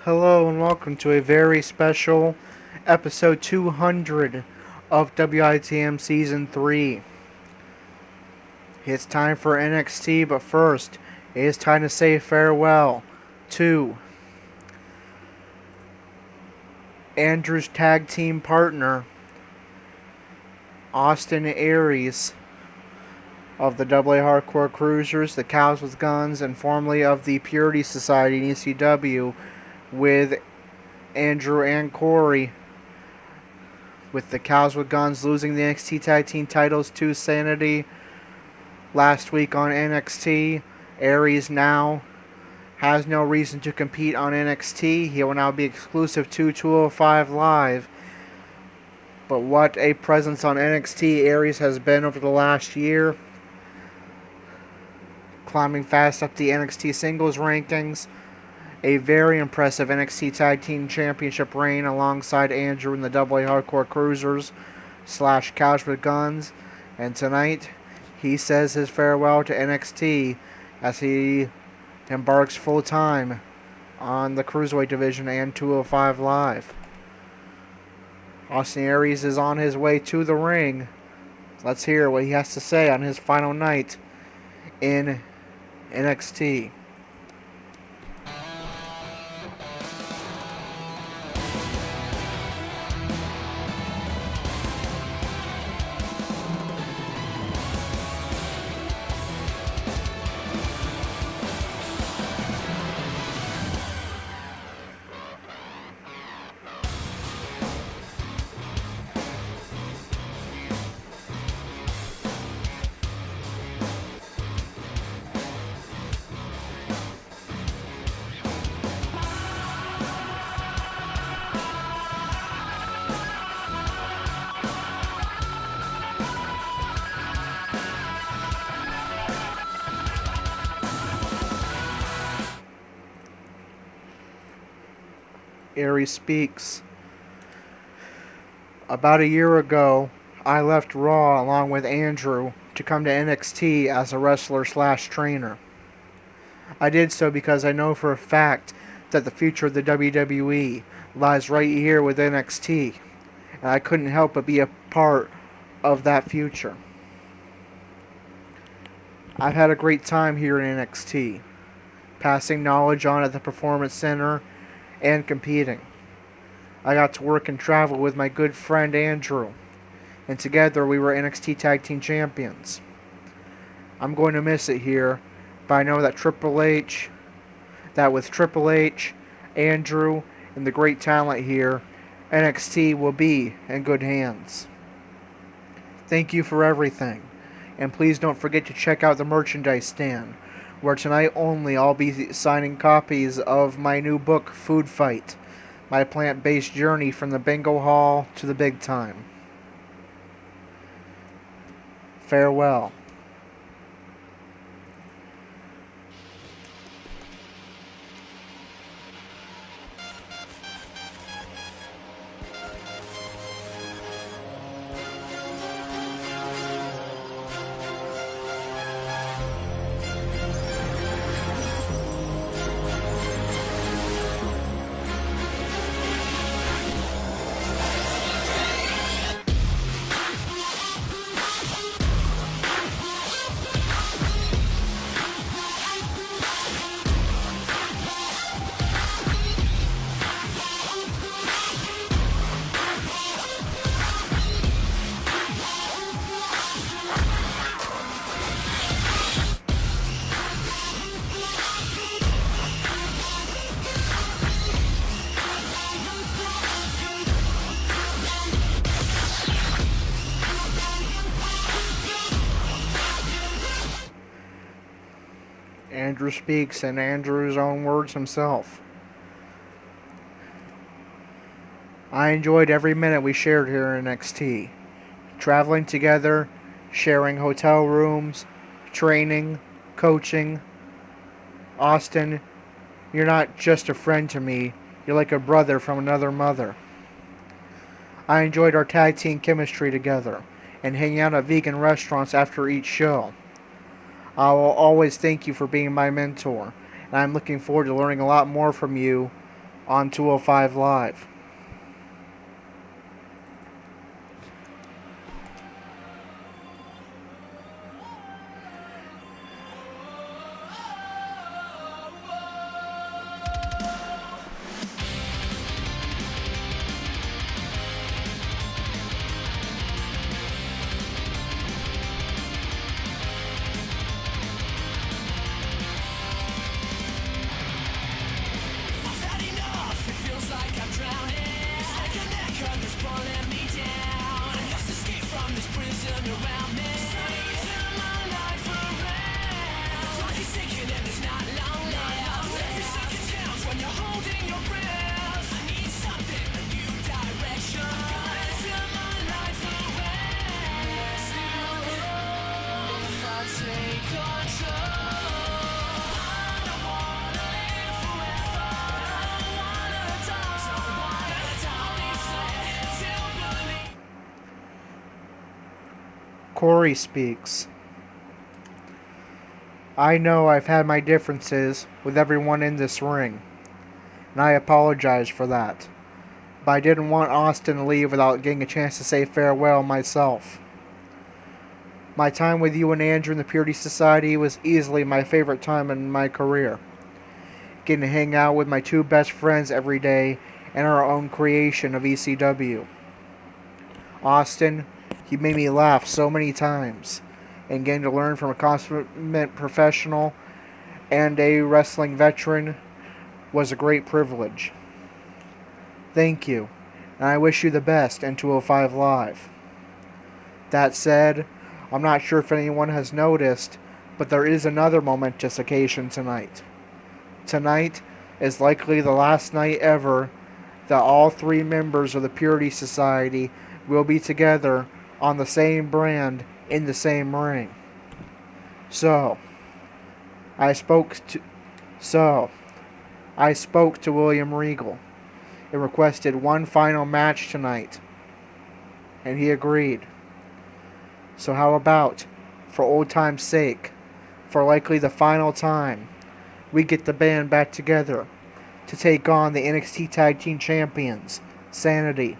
Hello and welcome to a very special episode 200 of WITM Season 3. It's time for NXT, but first, it is time to say farewell to Andrew's tag team partner, Austin Aries of the AA Hardcore Cruisers, the Cows with Guns, and formerly of the Purity Society in ECW, with Andrew and Corey, with the Cows with Guns losing the NXT Tag Team titles to SAnitY last week on NXT. Aries now has no reason to compete on NXT. He will now be exclusive to 205 Live. But what a presence on NXT Aries has been over the last year. Climbing fast up the NXT singles rankings. A very impressive NXT Tag Team Championship reign alongside Andrew in the AA Hardcore Cruisers / Cows with Guns. And tonight, he says his farewell to NXT as he embarks full time on the Cruiserweight division and 205 Live. Austin Aries is on his way to the ring. Let's hear what he has to say on his final night in NXT. Aries speaks. About a year ago, I left Raw along with Andrew to come to NXT as a wrestler / trainer. I did so because I know for a fact that the future of the WWE lies right here with NXT, and I couldn't help but be a part of that future. I've had a great time here in NXT, passing knowledge on at the Performance Center and competing. I got to work and travel with my good friend Andrew, and together we were NXT Tag Team Champions. I'm going to miss it here, but I know that with Triple H, Andrew, and the great talent here, NXT will be in good hands. Thank you for everything, and please don't forget to check out the merchandise stand, where tonight only I'll be signing copies of my new book, Food Fight, my plant-based journey from the bingo hall to the big time. Farewell. Andrew speaks in Andrew's own words himself. I enjoyed every minute we shared here in NXT. Traveling together, sharing hotel rooms, training, coaching. Austin, you're not just a friend to me, you're like a brother from another mother. I enjoyed our tag team chemistry together and hanging out at vegan restaurants after each show. I will always thank you for being my mentor, and I'm looking forward to learning a lot more from you on 205 Live. Corey speaks. I know I've had my differences with everyone in this ring, and I apologize for that. But I didn't want Austin to leave without getting a chance to say farewell myself. My time with you and Andrew in the Purity Society was easily my favorite time in my career. Getting to hang out with my two best friends every day and our own creation of ECW. Austin, you made me laugh so many times, and getting to learn from a consummate professional and a wrestling veteran was a great privilege. Thank you, and I wish you the best in 205 Live. That said, I'm not sure if anyone has noticed, but there is another momentous occasion tonight. Tonight is likely the last night ever that all three members of the Purity Society will be together on the same brand in the same ring. So, I spoke to William Regal and requested one final match tonight, and he agreed. So how about, for old time's sake, for likely the final time, we get the band back together to take on the NXT Tag Team Champions, SAnitY.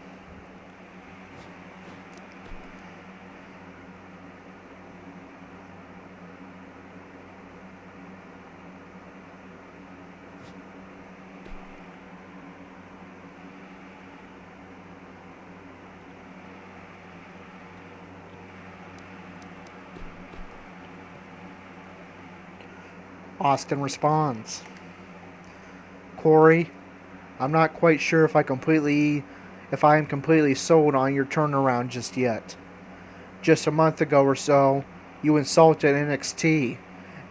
Austin responds, Corey, I'm not quite sure if I am completely sold on your turnaround just yet. Just a month ago or so, you insulted NXT,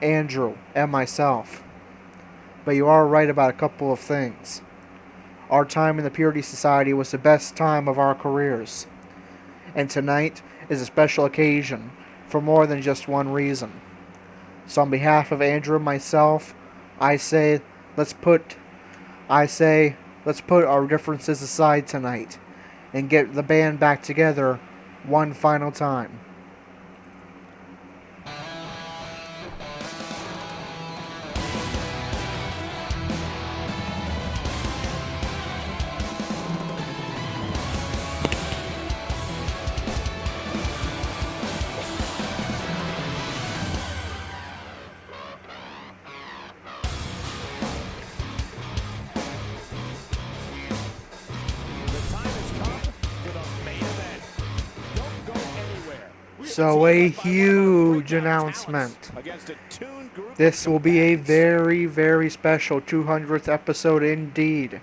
Andrew, and myself. But you are right about a couple of things. Our time in the Purity Society was the best time of our careers. And tonight is a special occasion for more than just one reason. So on behalf of Andrew and myself, I say let's put our differences aside tonight and get the band back together one final time. So a huge announcement. This will be a very, very special 200th episode indeed.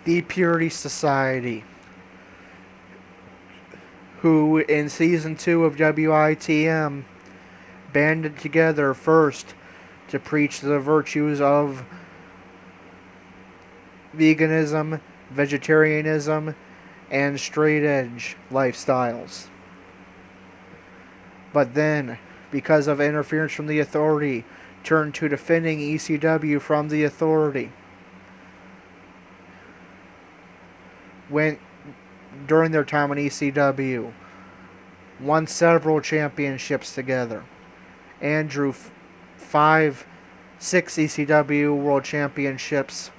The Purity Society, who in Season 2 of WITM banded together first to preach the virtues of veganism, vegetarianism, and straight edge lifestyles. But then, because of interference from the Authority, turned to defending ECW from the Authority. Went during their time in ECW, won several championships together. Andrew, 6 ECW World Championships,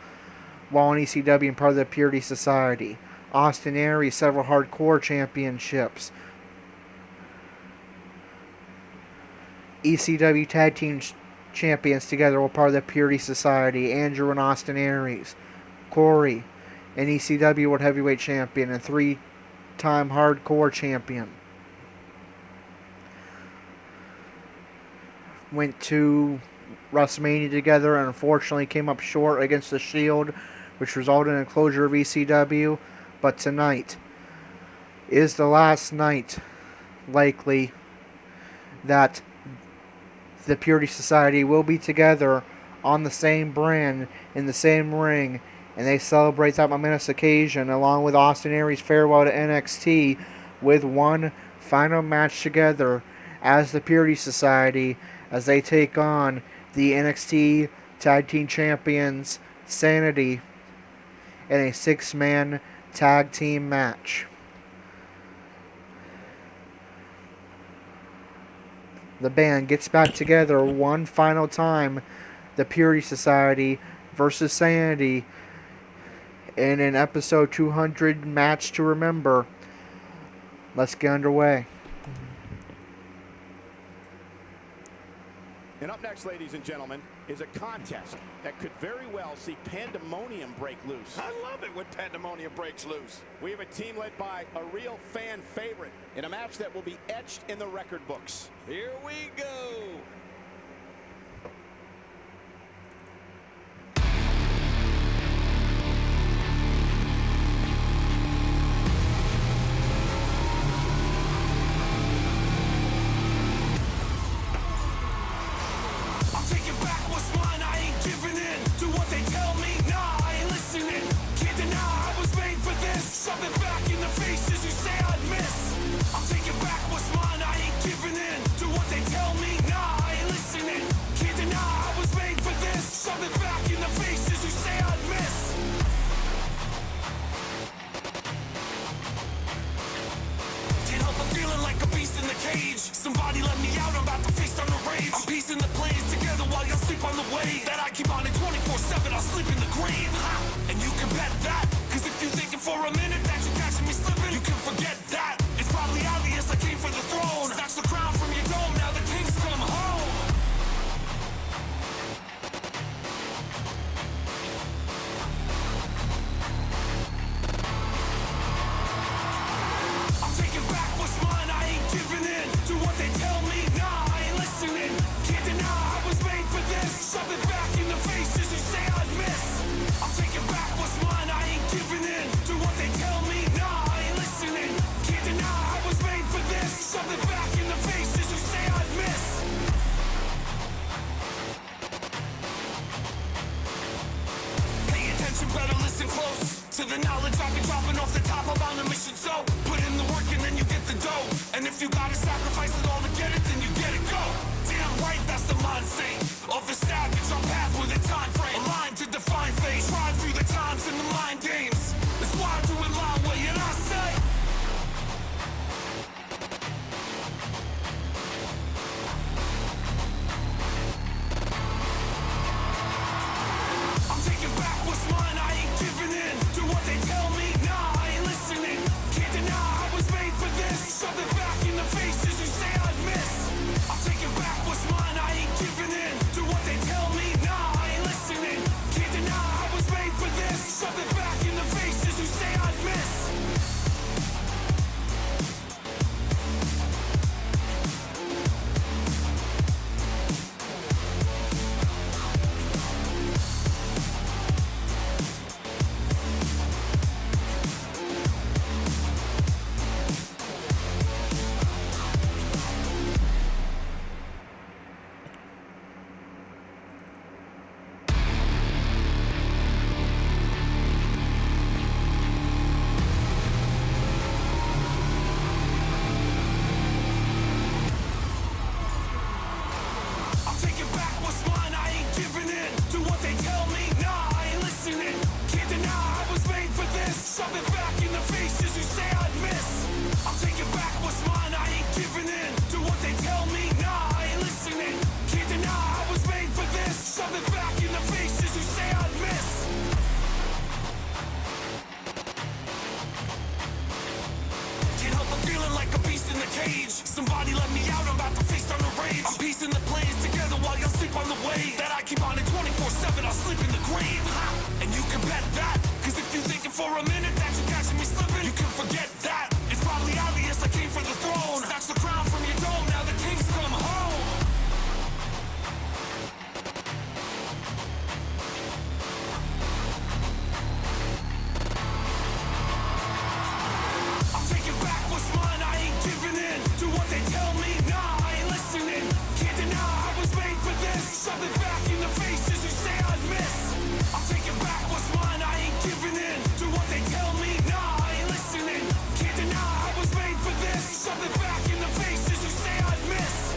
while in ECW and part of the Purity Society. Austin Aries, several hardcore championships. ECW Tag Team Champions together were part of the Purity Society. Andrew and Austin Aries. Corey, an ECW World Heavyweight Champion and 3-time Hardcore Champion. Went to WrestleMania together and unfortunately came up short against the Shield, which resulted in a closure of ECW. But tonight is the last night, likely, that the Purity Society will be together on the same brand, in the same ring, and they celebrate that momentous occasion along with Austin Aries' farewell to NXT with one final match together as the Purity Society as they take on the NXT Tag Team Champions SAnitY in a 6-man tag team match. The band gets back together one final time, the Purity Society versus SAnitY, in an episode 200 match to remember. Let's get underway. And up next, ladies and gentlemen, is a contest that could very well see pandemonium break loose. I love it when pandemonium breaks loose. We have a team led by a real fan favorite in a match that will be etched in the record books. Here we go. Something back in the faces you say I'd miss. I'm taking back what's mine, I ain't giving in to what they tell me. Nah, I ain't listening. Can't deny I was made for this. Something back in the faces you say I'd miss. Can't help but feeling like a beast in the cage. Somebody let me out, I'm about to feast on the rage. I'm piecing the plays together while you sleep on the way. That I keep on it 24/7, I'll sleep in the grave. Ha! And you can bet that. Cause if you're thinking for a minute that you're catching me slipping, you can forget that. It's probably obvious I came for the throne. Snatch the crown from your dome, now the king's come home. I'm taking back what's mine, I ain't giving in to what they tell me. Nah, I ain't listening. Can't deny I was made for this. Something back in the faces you say I'd miss. I'm taking back what's mine, I ain't giving in to what they tell me. Nah, I ain't listening. Can't deny I was made for this. Something back in the faces you say I'd miss. Pay attention, better listen close to the knowledge I've been dropping off the top. I'm on a mission, so put in the work and then you get the dough. And if you gotta sacrifice it all to get it, then you get it, go. Damn right, that's the mind state of the savage on path with a time frame. Aligned to define fate, tried through the times and the mind games. That's why I do it my way, and I say I'm taking back what's mine, I ain't giving in to what they tell me. Nah, I ain't listening. Can't deny I was made for this. Something back in the faces you say I'd miss. I'm taking back what's mine, I ain't giving in to what they tell me. keep on it 24/7, I'll sleep in the grave. Ha! And you can bet that, cause if you're thinking for a minute that you're catching me slipping, you can forget that. It's probably obvious I came for the throne. Snatch the crown from your dome, now the king's come home. I'll take it back, what's mine, I ain't giving in to what they tell me, nah, I ain't listening. Can't deny I was made for this. Shove it back in the faces who say I'd miss. I'll take it back, what's mine, I ain't giving in to what they tell me, nah, I ain't listening. Can't deny I was made for this. Shove it back in the faces who say I'd miss.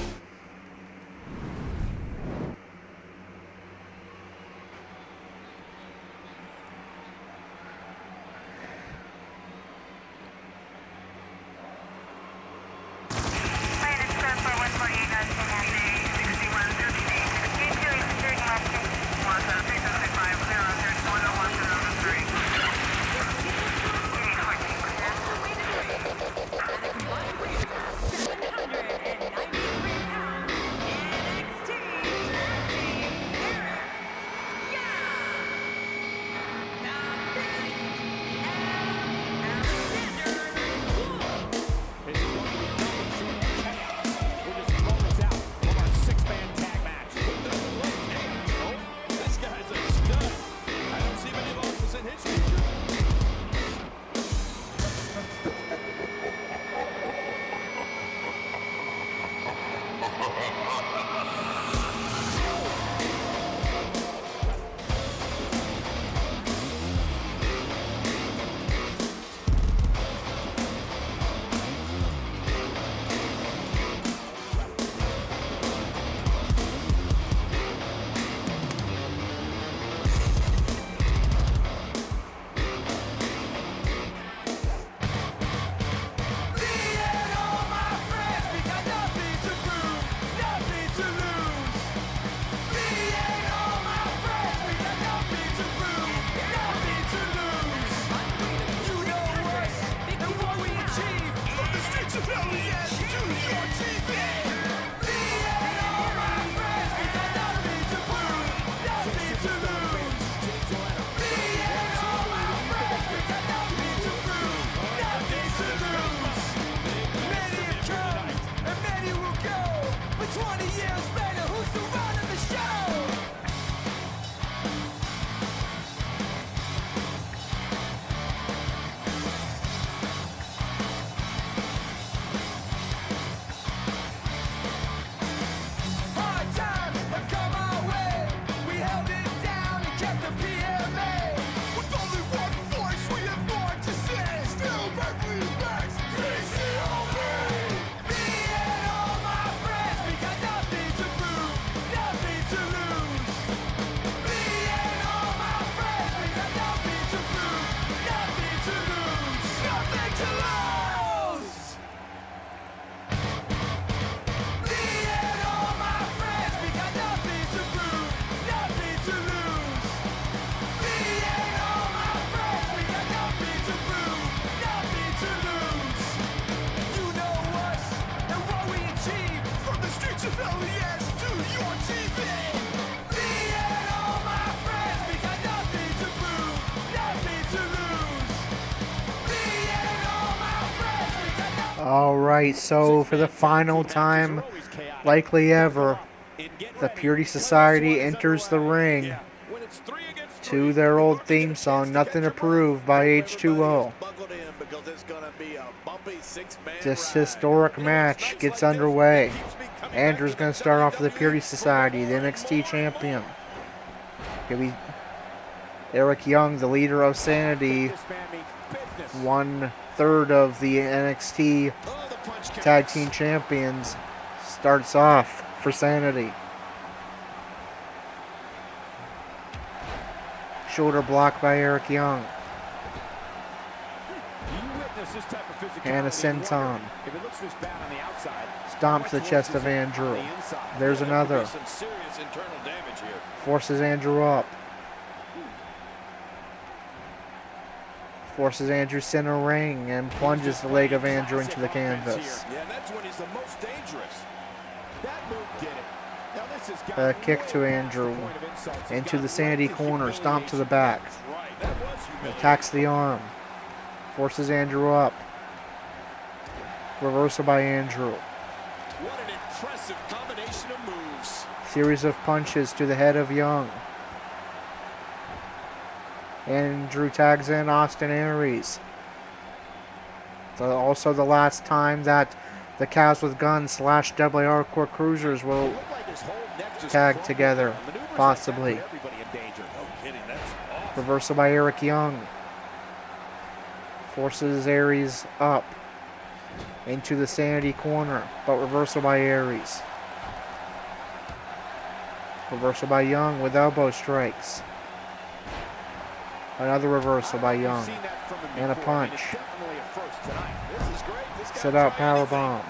Alright, so for the final time, likely ever, the Purity Society enters the ring to their old theme song, Nothing to Prove by H2O. This historic match gets underway. Andrew's going to start off with the Purity Society, the NXT champion. He'll be Eric Young, the leader of SAnitY, 1/3 of the NXT Tag Team Champions, starts off for SAnitY. Shoulder block by Eric Young. Hannah Senton. Stomp to the chest of Andrew. There's another. Forces Andrew up. Forces Andrew center ring and plunges the leg of Andrew into the canvas. Yeah, that's when he's the most dangerous. That move did it. Kick to Andrew. Into the SAnitY corner. Stomp to the back. Attacks the arm. Forces Andrew up. Reversal by Andrew. What an impressive combination of moves. Series of punches to the head of Young. Andrew tags in Austin Aries. Also the last time that the Cows with Guns / WA Hardcore Cruisers will tag together, possibly. Reversal by Eric Young. Forces Aries up into the SAnitY corner, but reversal by Aries. Reversal by Young with elbow strikes. Another reversal by Young. And a punch. Set out powerbomb.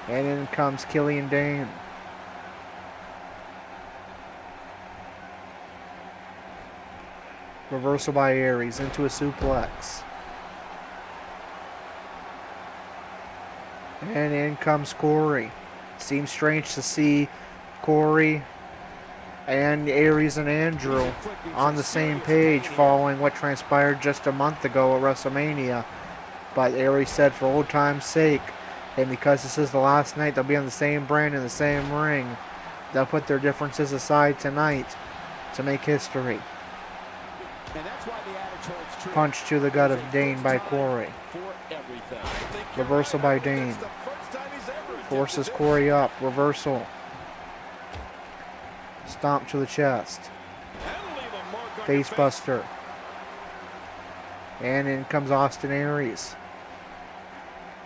And in comes Killian Dane. Reversal by Aries into a suplex. And in comes Corey. Seems strange to see Corey and Aries and Andrew on the same page following what transpired just a month ago at WrestleMania. But Aries said for old time's sake, and because this is the last night they'll be on the same brand in the same ring, they'll put their differences aside tonight to make history. Punch to the gut of Dane by Corey. Reversal by Dane. Forces Corey up. Reversal. Stomp to the chest. Face buster. And in comes Austin Aries.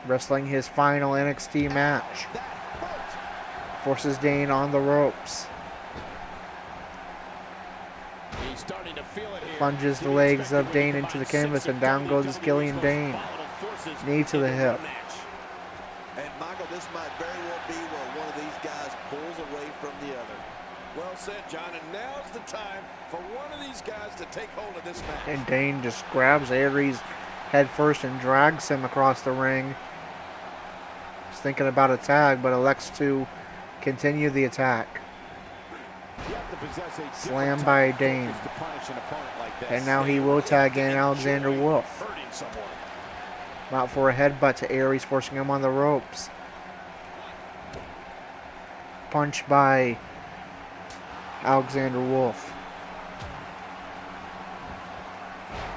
Wrestling his final NXT match. Forces Dane on the ropes. Plunges the legs of Dane into the canvas and down goes Killian Dane. Knee to the hip. And Michael, this might very well be where one of these guys pulls away from the other. Well said, John, and now's the time for one of these guys to take hold of this match. And Dane just grabs Aries head first and drags him across the ring. He's thinking about a tag, but elects to continue the attack. Slam by Dane. And now he will tag in Alexander Wolf. Out for a headbutt to Aries, forcing him on the ropes. Punch by Alexander Wolf.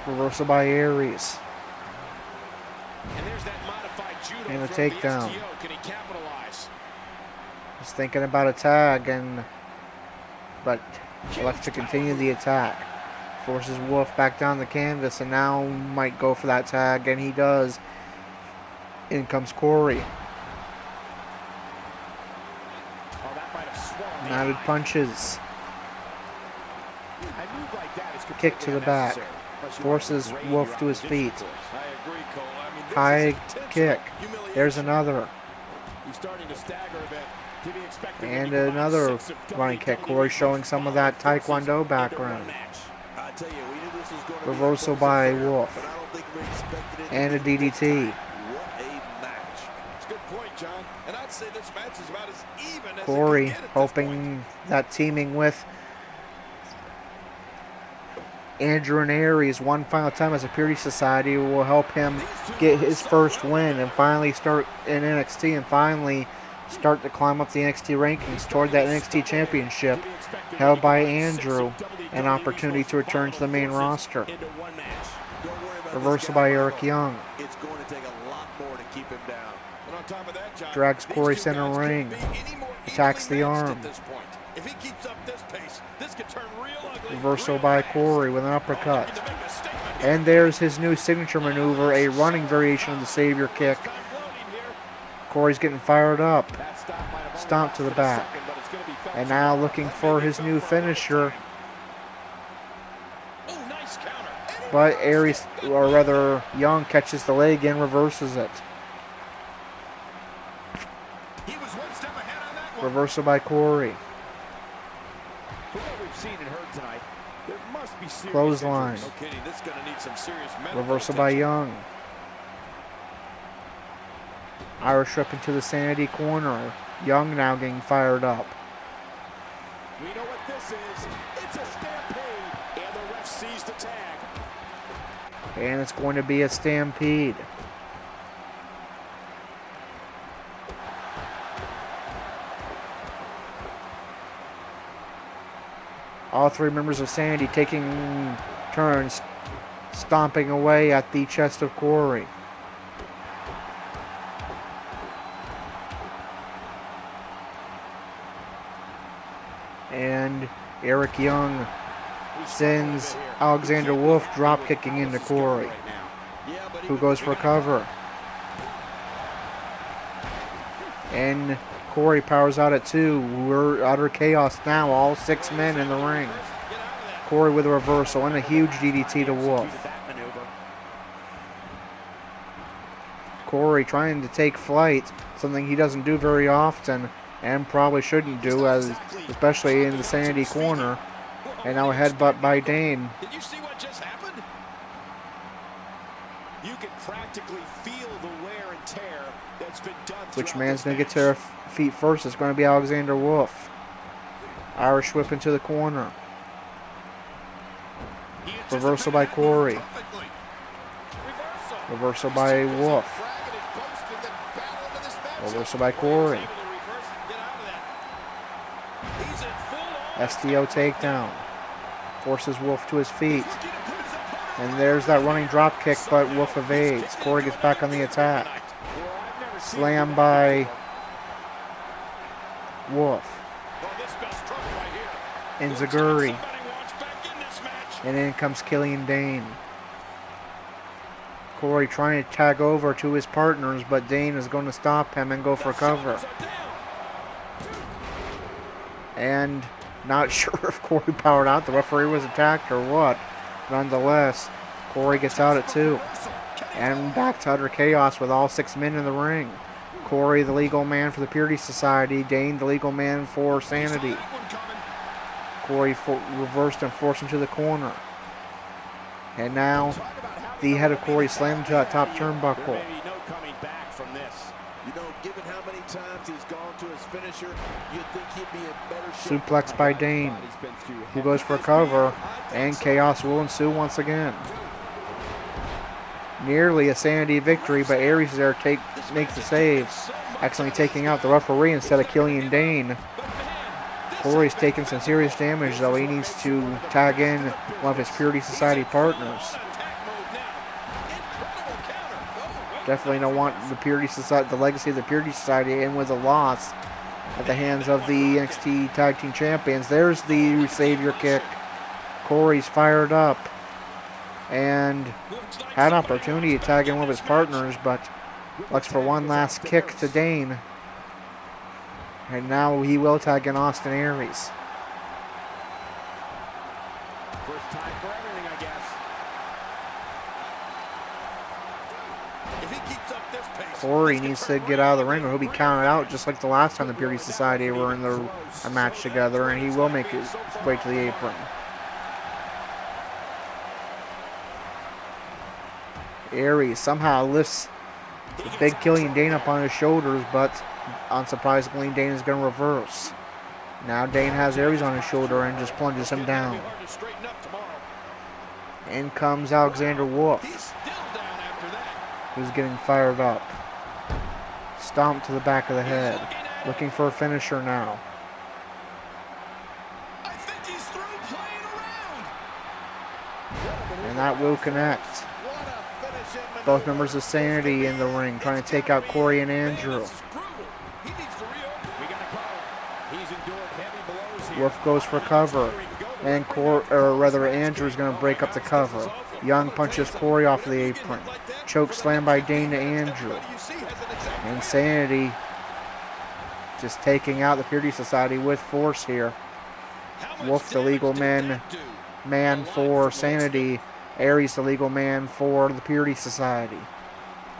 Reversal by Aries. And a takedown. He's thinking about a tag, but elects to continue the attack. Forces Wolf back down the canvas and now might go for that tag, and he does. In comes Corey. Knotted punches. Kick to the back. Forces Wolf to his feet. High kick. There's another. And another running kick. Corey showing some of that Taekwondo background. Reversal by Wolf. And a DDT. Corey hoping that teaming with Andrew and Aries one final time as a Purity Society will help him get his first win and finally start in NXT and finally start to climb up the NXT rankings toward that NXT championship held by Andrew, an opportunity to return to the main roster. Reversal by Eric Young. Drags Corey center ring. Attacks the arm. Reversal by Corey with an uppercut. And there's his new signature maneuver, a running variation of the Savior kick. Corey's getting fired up. Stomp to the back. And now looking for his new finisher. But Aries, or rather Young, catches the leg and reverses it. Reversal by Corey. Clothesline. Reversal by Young. Irish whip into the SAnitY corner. Young now getting fired up. We know what this is. It's a stampede, and the ref sees the tag. And it's going to be a stampede. All three members of SAnitY taking turns stomping away at the chest of Corey. And Eric Young sends Alexander Wolf drop kicking into Corey, who goes for cover. And Corey powers out at 2. We're utter chaos now. All 6 men in the ring. Corey with a reversal and a huge DDT to Wolf. Corey trying to take flight, something he doesn't do very often and probably shouldn't do, as especially in the SAnitY corner. And now a headbutt by Dane. Did you see what just happened? You can practically feel the wear and tear that's been done. Which man's going to get to their feet first? It's going to be Alexander Wolf. Irish whip into the corner. Reversal by Corey. Reversal by Wolf. Reversal by Corey. STO takedown. Forces Wolf to his feet. And there's that running drop kick, but Wolf evades. Corey gets back on the attack. Slam by Wolf. Enziguri. And in comes Killian Dane. Corey trying to tag over to his partners, but Dane is going to stop him and go for cover. And not sure if Corey powered out. The referee was attacked or what. Nonetheless, Corey gets out at 2. And back to utter chaos with all 6 men in the ring. Corey, the legal man for the Purity Society. Dane, the legal man for SAnitY. Corey reversed and forced him to the corner. And now the head of Corey slammed to that top turnbuckle. You know, given how many times he's gone to his finisher, you'd think he'd be in better shape. Suplex by Dane, who goes for a cover, and chaos will ensue once again. Nearly a SAnitY victory, but Aries there makes the save, accidentally taking out the referee instead of Killian Dane. Corey's taking some serious damage, though. He needs to tag in one of his Purity Society partners. Definitely don't want the Purity Society, the legacy of the Purity Society, in with a loss at the hands of the NXT Tag Team Champions. There's the Savior kick. Corey's fired up and had an opportunity to tag in one of his partners, but looks for one last kick to Dane. And now he will tag in Austin Aries. First time for everything, I guess. If he keeps up this pace, Corey needs to get out of the ring or he'll be counted out, just like the last time the Purity Society were in a match together, and he will make his way to the apron. Aries somehow lifts the big Killian Dane up on his shoulders, but unsurprisingly, Dane is going to reverse. Now Dane has Aries on his shoulder and just plunges him down. In comes Alexander Wolf, who's getting fired up. Stomp to the back of the head. Looking for a finisher now. And that will connect. Both members of SAnitY in the ring, trying to take out Corey and Andrew. Wolf goes for cover, and Andrew's going to break up the cover. Young punches Corey off of the apron. Choke slam by Dane to Andrew. And SAnitY just taking out the Purity Society with force here. Wolf, the legal man for SAnitY. Aries, the legal man for the Purity Society.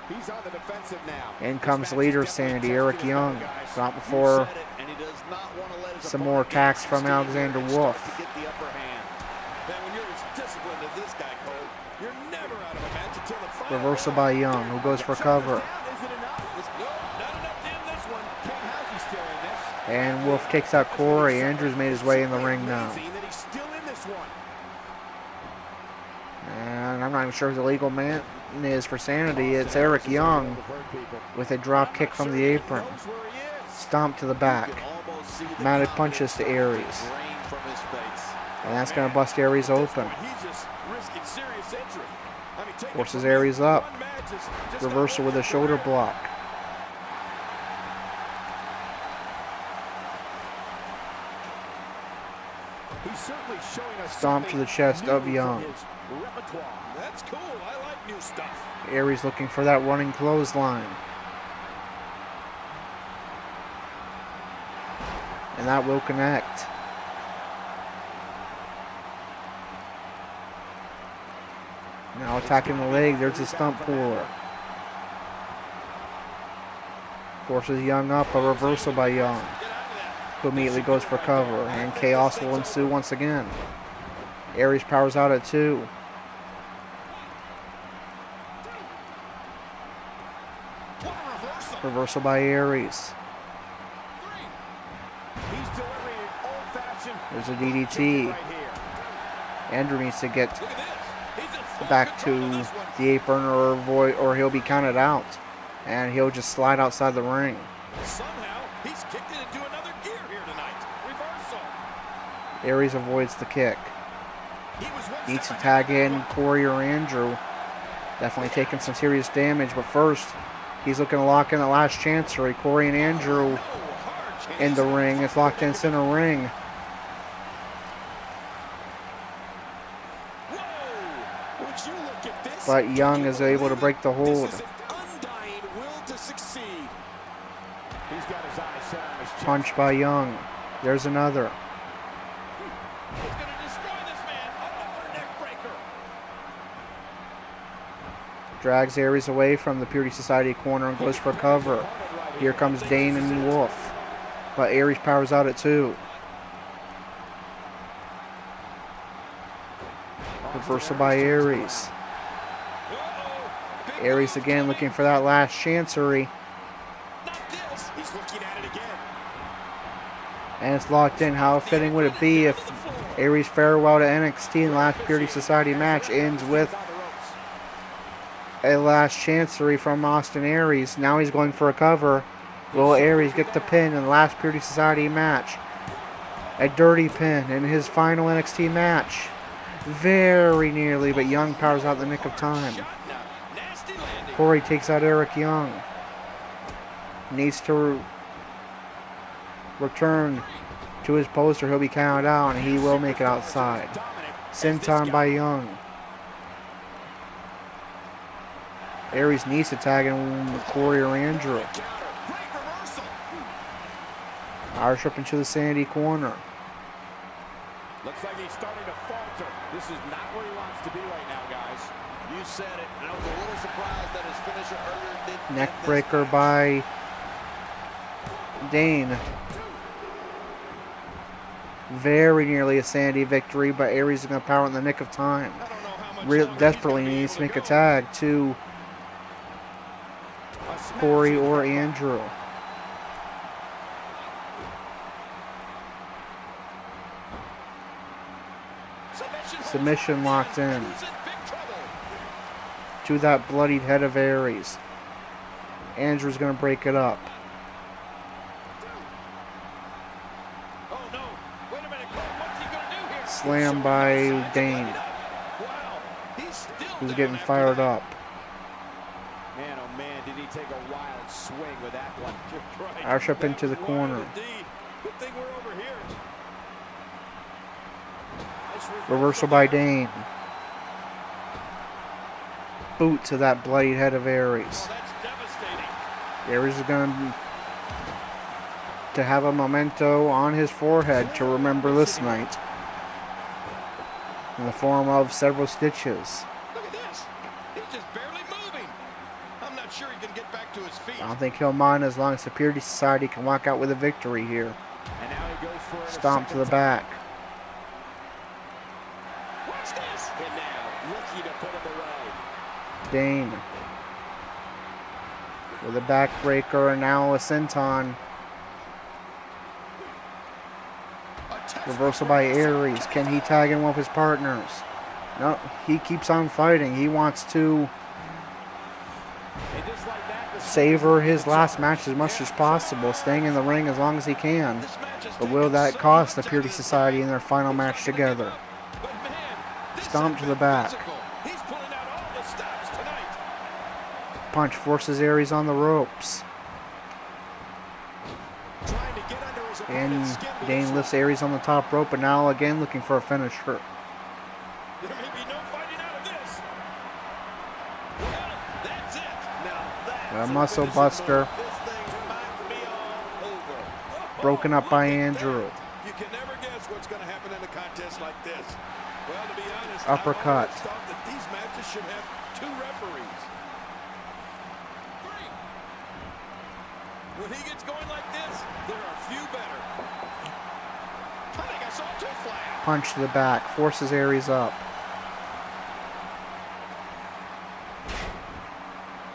he's on the defensive now. In comes the leader of SAnitY, Eric Young. Not before some more attacks from Alexander Wolf. Man, when you're as disciplined as this guy, Cole, you're never out of a match until the final. Reversal by Young, who goes for cover. Is it enough? No, not enough to end this one. King, how's he still in this? And Wolf kicks out Corey. Andrews made his way in the ring now. Amazing that he's still in this one. And I'm not even sure who the legal man is for SAnitY. It's Eric Young with a drop kick from the apron. Stomp to the back. Mounted punches to Aries. And that's going to bust Aries open. Forces Aries up. Reversal with a shoulder block. Stomp to the chest of Young. That's cool. I like new stuff. Aries looking for that running clothesline. And that will connect. Now attacking the leg. There's a stump puller. Forces Young up. A reversal by Young, who immediately goes for cover. And chaos will ensue once again. Aries powers out at 2. Reversal by Aries. There's a DDT. Andrew needs to get back to the apron or he'll be counted out. And he'll just slide outside the ring. Somehow, he's kicked it into another gear here tonight. Reversal. Aries avoids the kick. Needs to tag in Corey or Andrew. Definitely taking some serious damage, but first, he's looking to lock in the last chancery. Corey and Andrew in the ring. It's locked in center ring. But Young is able to break the hold. Punch by Young. There's another. Drags Aries away from the Purity Society corner and goes for cover. Here comes Dane and Wolf. But Aries powers out at 2. Reversal by Aries. Aries again looking for that last chancery. And it's locked in. How fitting would it be if Aries' farewell to NXT in the last Purity Society match ends with a last chancery from Austin Aries. Now he's going for a cover. Will Aries get the pin in the last Purity Society match? A dirty pin in his final NXT match. Very nearly, but Young powers out in the nick of time. Corey takes out Eric Young. Needs to return to his post or he'll be counted out, and he will make it outside. Senton by Young. Aries needs to tag in with Corey or Andrew. Irish up into the SAnitY corner. Looks like he's starting to falter. This is not where he wants to be right now, guys. You said it, and I was a little surprised that his finisher earlier didn't. Neck breaker by Dane. Very nearly a SAnitY victory, but Aries is going to power in the nick of time. Desperately needs to make a tag to Corey or Andrew. Submission locked in to that bloodied head of Aries. Andrew's going to break it up. Slam by Dane, who's getting fired up. Man, oh man, did he take a wild swing with that one. Irish up into the corner. Good thing we're over here. Reversal by Dane. Boot to that bloodied head of Aries. Aries is going to have a memento on his forehead to remember this night, in the form of several stitches. Look at this. He's just barely moving. I'm not sure he can get back to his feet. I don't think he'll mind as long as the Purity Society can walk out with a victory here. And now he goes for it. Stomp to the back. Watch this. And now looking to put him away. Dane with a backbreaker, and now a senton. Reversal by Aries. Can he tag in one of his partners? No, he keeps on fighting. He wants to savor his last match as much as possible, staying in the ring as long as he can. But will that cost the Purity Society in their final match together? Stomp to the back. Punch forces Aries on the ropes. And Dane lifts Aries on the top rope, but now again looking for a finisher. There may be no fighting out of this. Well, that's it. Now A muscle buster. Broken up by Andrew. You can never guess what's going to happen in a contest like this. Well, to be honest, Uppercut. I always thought that these matches should have 2 referees. When he gets going like this, there are few better. I think I saw 2 flat. Punch to the back. Forces Aries up.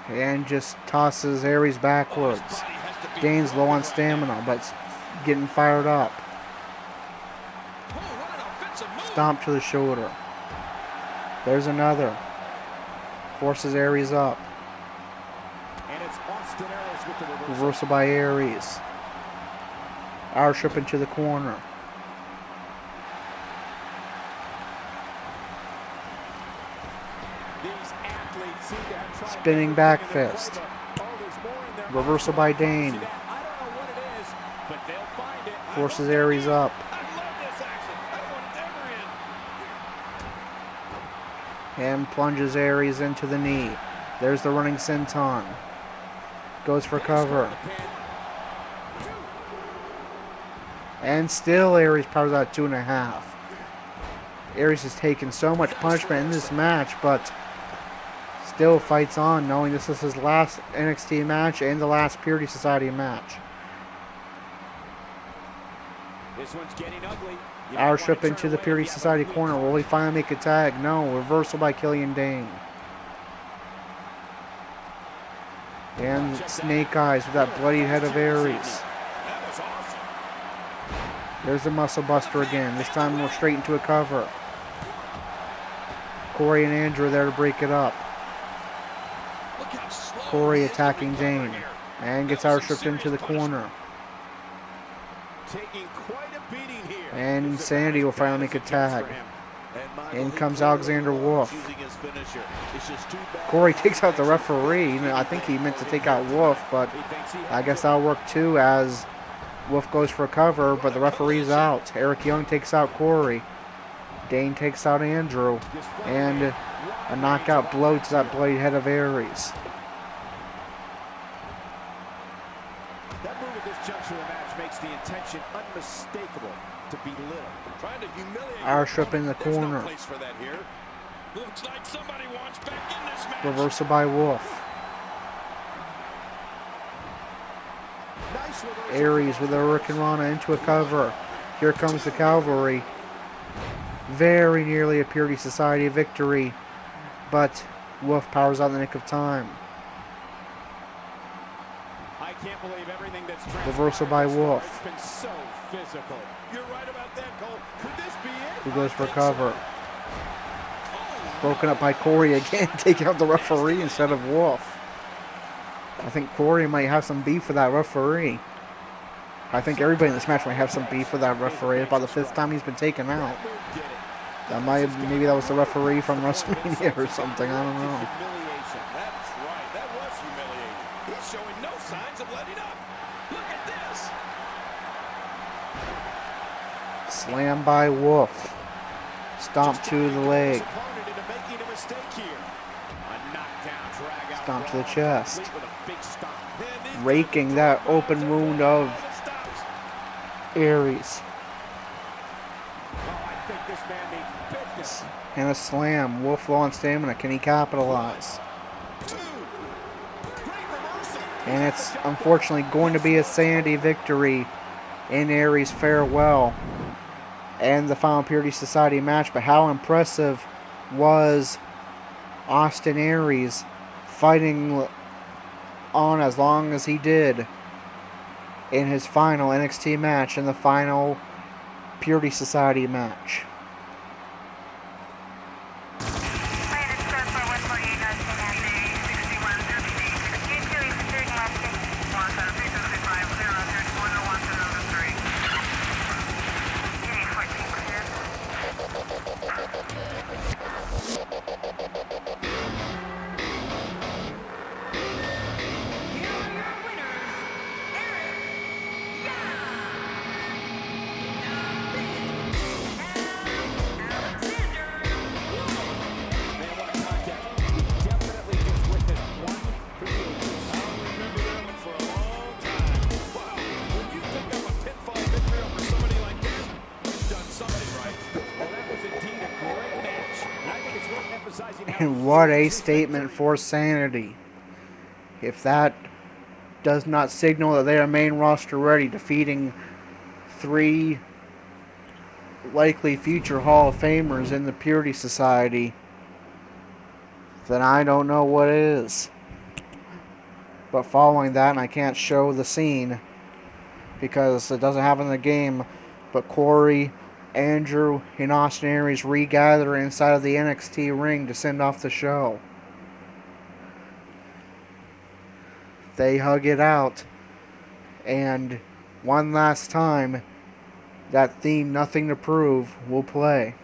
And just tosses Aries backwards. Dane's low on stamina, but getting fired up. Stomp to the shoulder. There's another. Forces Aries up. Reversal by Aries. Roush up into the corner. Spinning back fist. Reversal by Dane. Forces Aries up. And plunges Aries into the knee. There's the running senton. Goes for cover. And still Aries powers out 2.5. Aries has taken so much punishment in this match, but still fights on, knowing this is his last NXT match and the last Purity Society match. This one's getting ugly. Roush up into the Purity Society corner. Will he finally make a tag? No. Reversal by Killian Dane. And Snake Eyes with that bloody head of Aries. There's the muscle buster again. This time we're straight into a cover. Corey and Andrew are there to break it up. Corey attacking Dane. And gets Roush into the corner. And SAnitY will finally make a tag. In comes Alexander Wolf. Corey takes out the referee. I think he meant to take out Wolf, but I guess that'll work too, as Wolf goes for a cover, but the referee's out. Eric Young takes out Corey. Dane takes out Andrew. And a knockout blow to that bloody head of Aries. That move at this juncture of the match makes the intention unmistakable to belittle. Trying to humiliate. Roush up in the corner. No place for that here. Looks like somebody wants back in this match. Reversal by Wolf. Nice reversal. Aries with a Hurricanrana into a cover. Here comes the cavalry. Very nearly a Purity Society victory, but Wolf powers out in the nick of time. I can't believe everything that's Reversal by Wolf. It's been so physical. You're right about that, Cole. Could this be it? Who goes for cover? Broken up by Corey again, taking out the referee instead of Wolf. I think Corey might have some beef with that referee. I think everybody in this match might have some beef with that referee. It's about the 5th time he's been taken out. Maybe that was the referee from WrestleMania or something. I don't know. Humiliation. That's right. That was humiliating. He's showing no signs of letting up. Look at this. Slam by Wolf. Stomp to the leg. Stomp to the chest. Raking that open wound of Aries. And a slam. Wolf low on stamina. Can he capitalize? And it's unfortunately going to be a SAnitY victory in Aries' farewell, and the final Purity Society match, but how impressive was Austin Aries fighting on as long as he did in his final NXT match, in the final Purity Society match. And what a statement for SAnitY. If that does not signal that they are main roster ready, defeating 3 likely future Hall of Famers in the Purity Society, then I don't know what is. But following that, and I can't show the scene because it doesn't happen in the game, but Corey, Andrew, and Austin Aries regather inside of the NXT ring to send off the show. They hug it out, and one last time, that theme, Nothing to Prove, will play.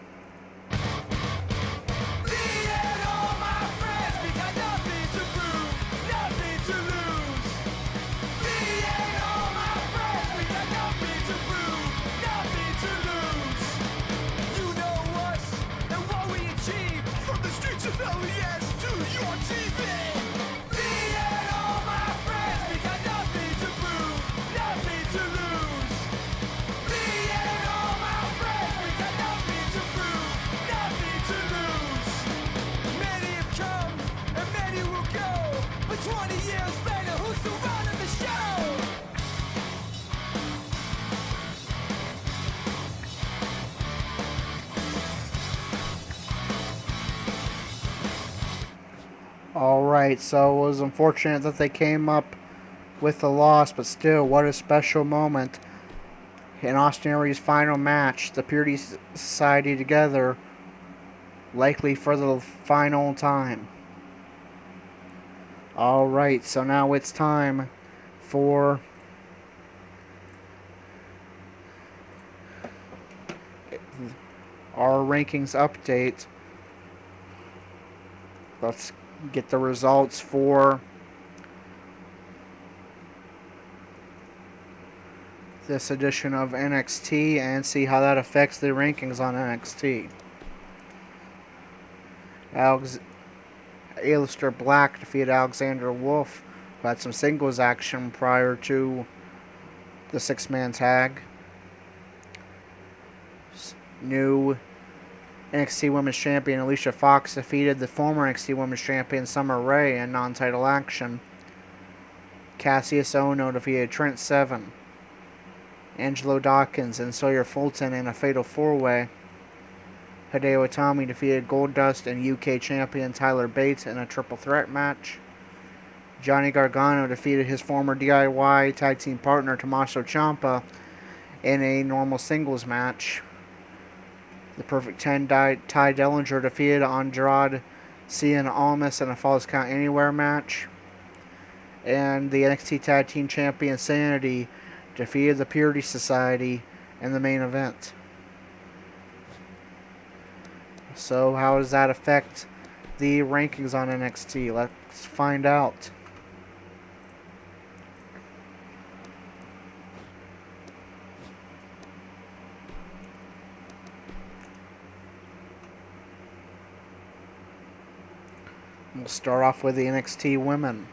Alright, so it was unfortunate that they came up with the loss, but still, what a special moment in Austin Aries' final match. The Purity Society together, likely for the final time. Alright, so now it's time for our rankings update. Let's get the results for this edition of NXT and see how that affects the rankings on NXT. Aleister Black defeated Alexander Wolf, who had some singles action prior to the 6-man tag. New NXT Women's Champion Alicia Fox defeated the former NXT Women's Champion Summer Rae in non-title action. Cassius Ohno defeated Trent Seven. Angelo Dawkins and Sawyer Fulton in a fatal 4-way. Hideo Itami defeated Goldust and UK Champion Tyler Bates in a triple threat match. Johnny Gargano defeated his former DIY tag team partner Tommaso Ciampa in a normal singles match. The Perfect 10 Ty Dellinger defeated Andrade Cien Almas in a Falls Count Anywhere match. And the NXT Tag Team Champion SAnitY defeated the Purity Society in the main event. So how does that affect the rankings on NXT? Let's find out. We'll start off with the NXT women.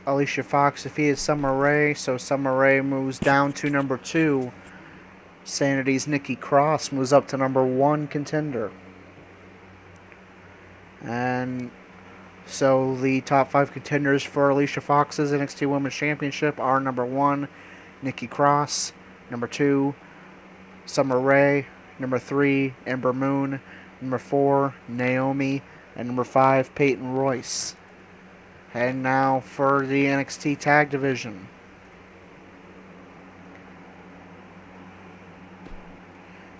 Alicia Fox defeated Summer Rae, so Summer Rae moves down to number 2. SAnitY's Nikki Cross moves up to number 1 contender. And So the top 5 contenders for Alicia Fox's NXT Women's Championship are number 1, Nikki Cross, number 2, Summer Rae, number 3, Ember Moon, number 4, Naomi, and number 5, Peyton Royce. And now for the NXT Tag Division.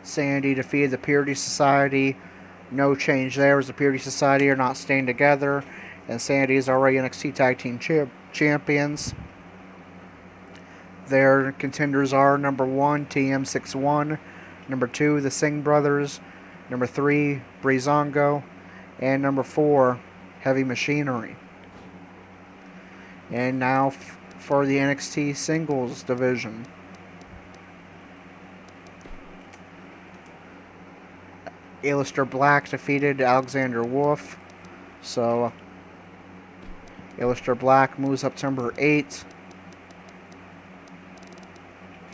SAnitY defeated the Purity Society. No change there, as the Purity Society are not staying together, and SAnitY is already NXT Tag Team Champions. Their contenders are number 1, TM61, number 2, the Singh Brothers, number 3, Breezango, and number 4, Heavy Machinery. And now for the NXT Singles Division. Aleister Black defeated Alexander Wolf. So Aleister Black moves up to number 8.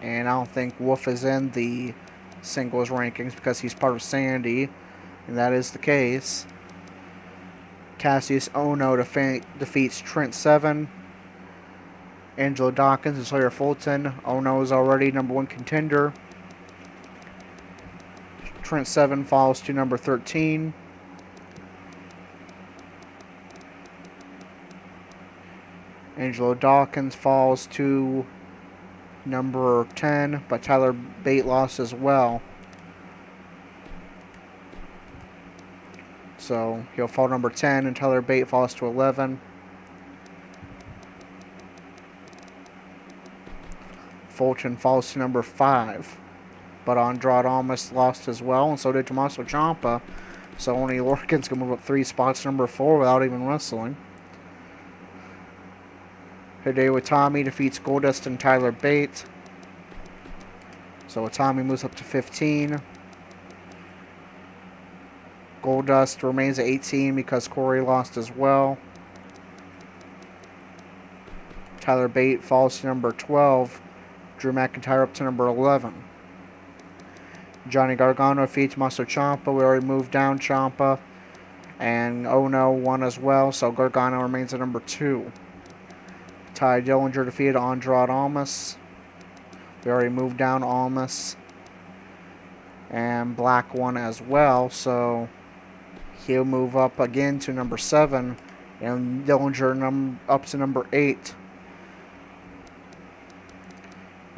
And I don't think Wolf is in the singles rankings because he's part of SAnitY. And that is the case. Cassius Ohno defeats Trent Seven, Angelo Dawkins, and Sawyer Fulton. Ohno is already number 1 contender. Trent Seven falls to number 13. Angelo Dawkins falls to number 10, but Tyler Bate lost as well. So he'll fall number 10, and Tyler Bate falls to 11. Fulton falls to number 5. But Andrade Almas lost as well, and so did Tommaso Ciampa. So only Lorcan's can move up 3 spots to number 4 without even wrestling. Hideo Itami defeats Goldust and Tyler Bate. So Itami moves up to 15. Goldust remains at 18 because Corey lost as well. Tyler Bate falls to number 12. Drew McIntyre up to number 11. Johnny Gargano defeats Tommaso Ciampa. We already moved down Ciampa. And Ohno won as well, so Gargano remains at number 2. Ty Dillinger defeated Andrade Almas. We already moved down Almas. And Black won as well, so he'll move up again to number 7. And Dillinger up to number 8.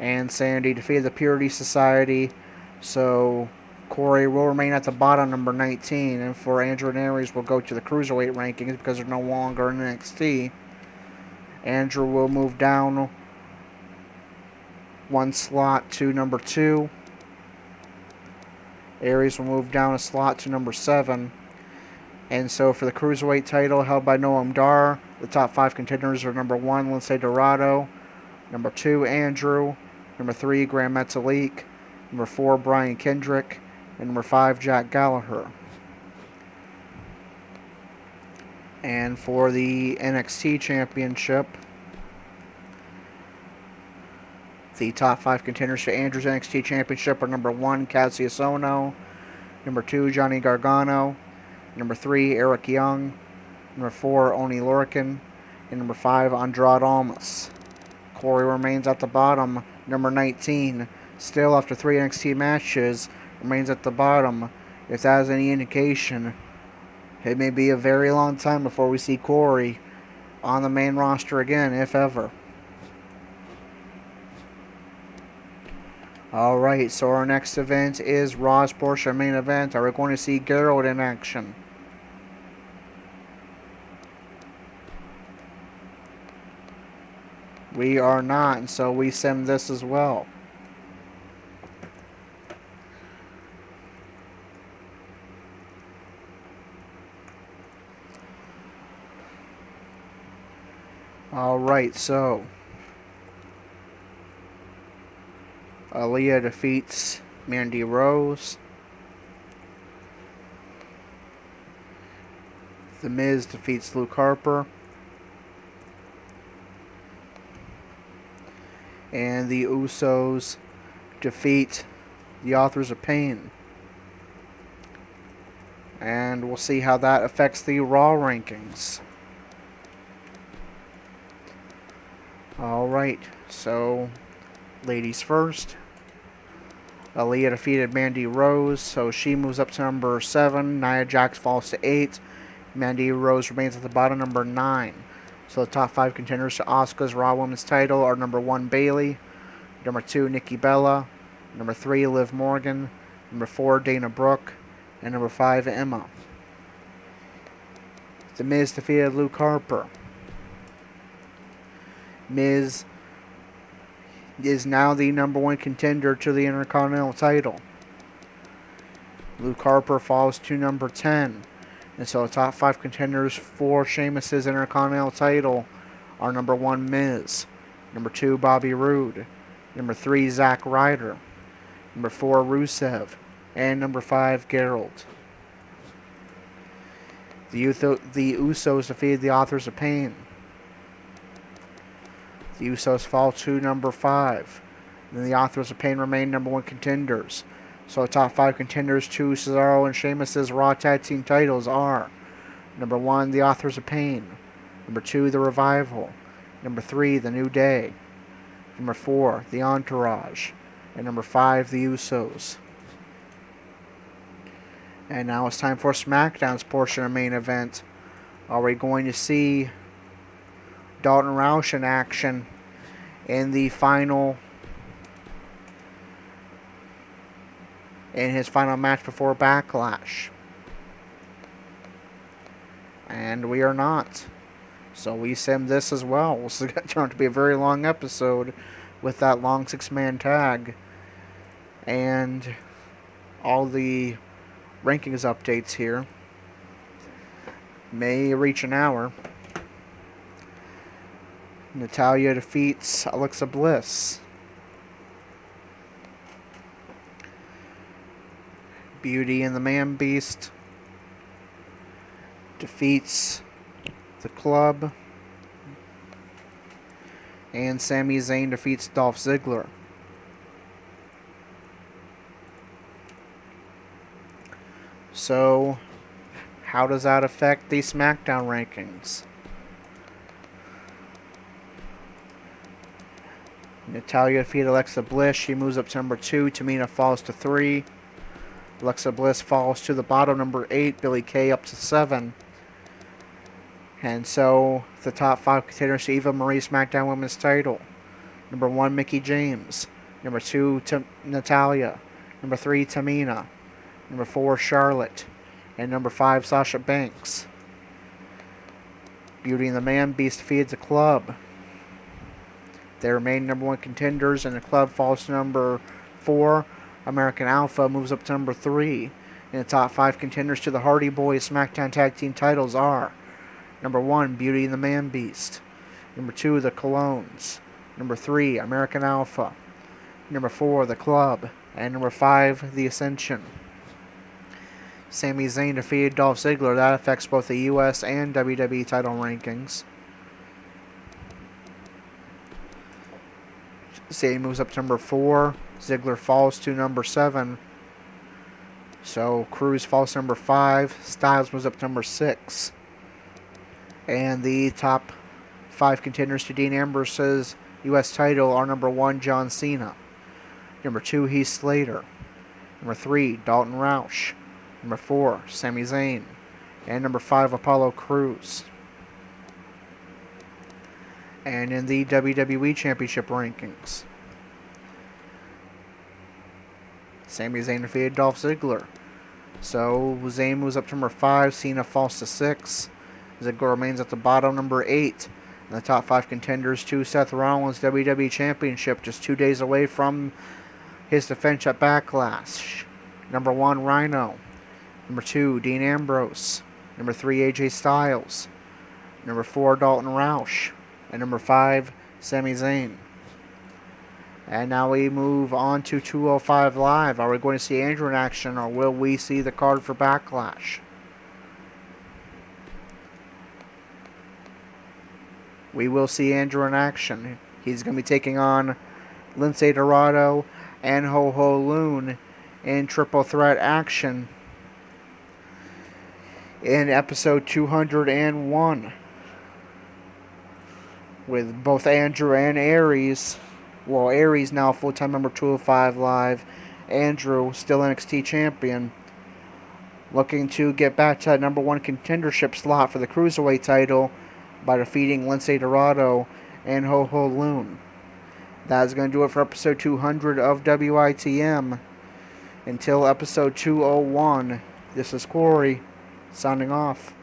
And SAnitY defeated the Purity Society. So Corey will remain at the bottom, number 19. And for Andrew and Aries, will go to the Cruiserweight rankings because they're no longer in NXT. Andrew will move down 1 slot to number 2. Aries will move down a slot to number 7. And so for the Cruiserweight title held by Noam Dar, the top 5 contenders are number 1, Lince Dorado, number 2, Andrew, number 3, Grand Metalik, number 4, Brian Kendrick, and number 5, Jack Gallagher. And for the NXT Championship, the top 5 contenders for Andrew's NXT Championship are number 1, Cassius Ohno, number 2, Johnny Gargano, number 3, Eric Young, number 4, Oney Lorcan, and number 5, Andrade Almas. Corey remains at the bottom, number 19. Still, after 3 NXT matches, remains at the bottom. If that is any indication, it may be a very long time before we see Corey on the main roster again, if ever. Alright, so our next event is Raw's Portia main event. Are we going to see Gerald in action? We are not, and so we send this as well. Alright, so Aaliyah defeats Mandy Rose. The Miz defeats Luke Harper. And the Usos defeat the Authors of Pain. And we'll see how that affects the Raw rankings. Alright, so ladies first. Aaliyah defeated Mandy Rose, so she moves up to number 7. Nia Jax falls to 8. Mandy Rose remains at the bottom, number 9. So the top 5 contenders to Asuka's Raw Women's title are number 1, Bayley. Number 2, Nikki Bella. Number 3, Liv Morgan. Number 4, Dana Brooke. And number 5, Emma. The Miz defeated Luke Harper. Miz is now the number 1 contender to the Intercontinental title. Luke Harper falls to number 10. And so the top 5 contenders for Sheamus' Intercontinental title are number 1, Miz. Number 2, Bobby Roode. Number 3, Zack Ryder. Number 4, Rusev. And number 5, Gerald. The Usos defeated the Authors of Pain. The Usos fall to number 5. Then the Authors of Pain remain number 1 contenders. So the top 5 contenders to Cesaro and Sheamus' Raw Tag Team titles are number 1, the Authors of Pain. Number 2, the Revival. Number 3, the New Day. Number 4, the Entourage. And number 5, the Usos. And now it's time for SmackDown's portion of the main event. Are we going to see Dalton Roush in action in the final, in his final match before Backlash? And we are not. So we sim this as well. This is going to turn out to be a very long episode with that long 6-man tag. And all the rankings updates here may reach an hour. Natalya defeats Alexa Bliss. Beauty and the Man Beast defeats the Club. And Sami Zayn defeats Dolph Ziggler. So, how does that affect the SmackDown rankings? Natalya defeated Alexa Bliss. She moves up to number 2. Tamina falls to 3. Alexa Bliss falls to the bottom, number 8. Billie Kay up to 7. And so, the top 5 contenders to Eva Marie SmackDown Women's title. Number 1, Mickie James. Number 2, Natalya. Number 3, Tamina. Number 4, Charlotte. And number 5, Sasha Banks. Beauty and the Man Beast defeated the Club. They remain number 1 contenders, and the Club falls to number 4. American Alpha moves up to number 3. And the top 5 contenders to the Hardy Boys SmackDown Tag Team titles are number 1, Beauty and the Man Beast. Number 2, the Colognes. Number 3, American Alpha. Number 4, the Club. And number 5, the Ascension. Sami Zayn defeated Dolph Ziggler. That affects both the US and WWE title rankings. Zayn moves up to number 4. Ziggler falls to number 7. So Cruz falls to number 5. Styles moves up to number 6. And the top 5 contenders to Dean Ambrose's US title are number 1, John Cena. Number 2, Heath Slater. Number 3, Dalton Roush. Number 4, Sami Zayn. And number 5, Apollo Crews. And in the WWE Championship rankings, Sami Zayn defeated Dolph Ziggler. So Zayn moves up to number 5, Cena falls to 6. Ziggler remains at the bottom, number 8. And the top 5 contenders to Seth Rollins' WWE Championship, just 2 days away from his defense at Backlash. Number 1, Rhino. Number 2, Dean Ambrose. Number 3, AJ Styles. Number 4, Dalton Roush. And number 5, Sami Zayn. And now we move on to 205 Live. Are we going to see Andrew in action, or will we see the card for Backlash? We will see Andrew in action. He's going to be taking on Lince Dorado and Ho Ho Lun in triple threat action in episode 201. with both Andrew and Aries. Well, Aries now full-time member 205 Live. Andrew still NXT champion, looking to get back to that number one contendership slot for the Cruiserweight title by defeating Lince Dorado and Ho Ho Lun. That is going to do it for episode 200 of WITM. Until episode 201, this is Corey, signing off.